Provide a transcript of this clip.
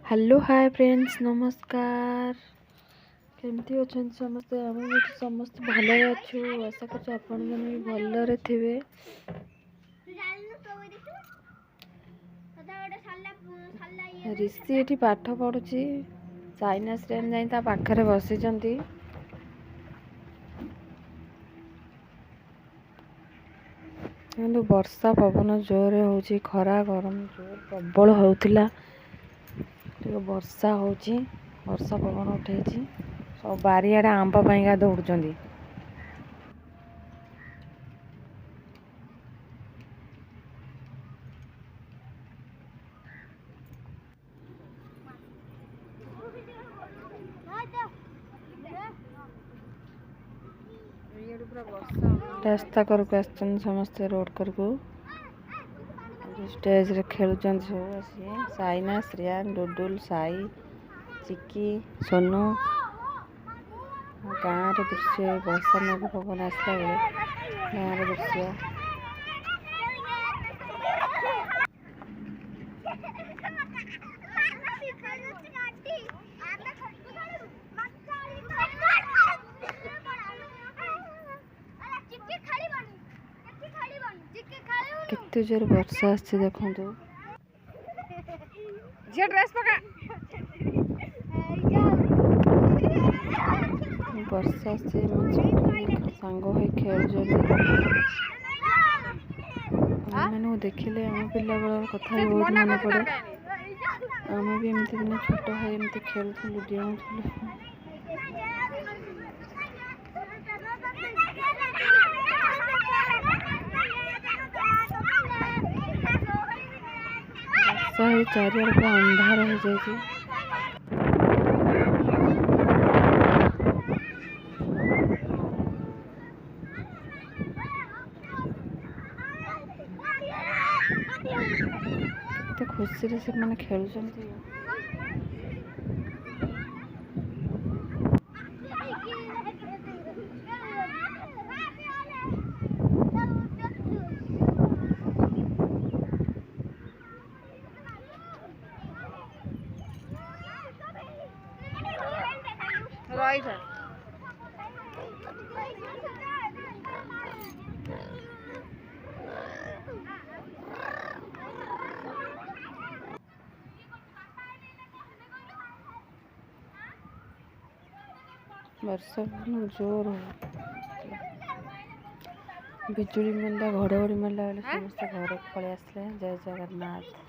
Hello hi friends नमस्कार केमती अच्छा समस्ते आम भी समस्त भल अच्छु आशा कर आपण मैंने भलरे थे। ऋषि ये पाठ पढ़ुची चाइना श्रेणी जाई ता पाखरे बसी किंतु वर्षा पवन जोर हो खरा गरम जोर प्रबल होता वर्षा होची वर्षा पवन उठे सब बारियाडे आंब पाइंका दौड़ुंट। रास्ता करक समस्ते रोड करक स्टेज रे खेलुं सब आसी साइना श्रेयान डुडुल साई चिकी सोनू गाँव दृश्य वर्षा मेघ पवन आसला बेले गाँव दृश्य केते जोर वर्षा आछे देखो झिया ड्रेस पका वर्षा से सांग हो खेल मैंने देखिले आम पिला बेल कथा बहुत मन पड़े आम भी एमती दिन छोट है एमती खेलुलु डेउलु चारियार पूरा अंधार हो जाए खुशी से मैंने खेलुं वर्षा जोर बिजुली मारा घड़घड़ी मारा समस्त घर पलि आसले। जय जगन्नाथ।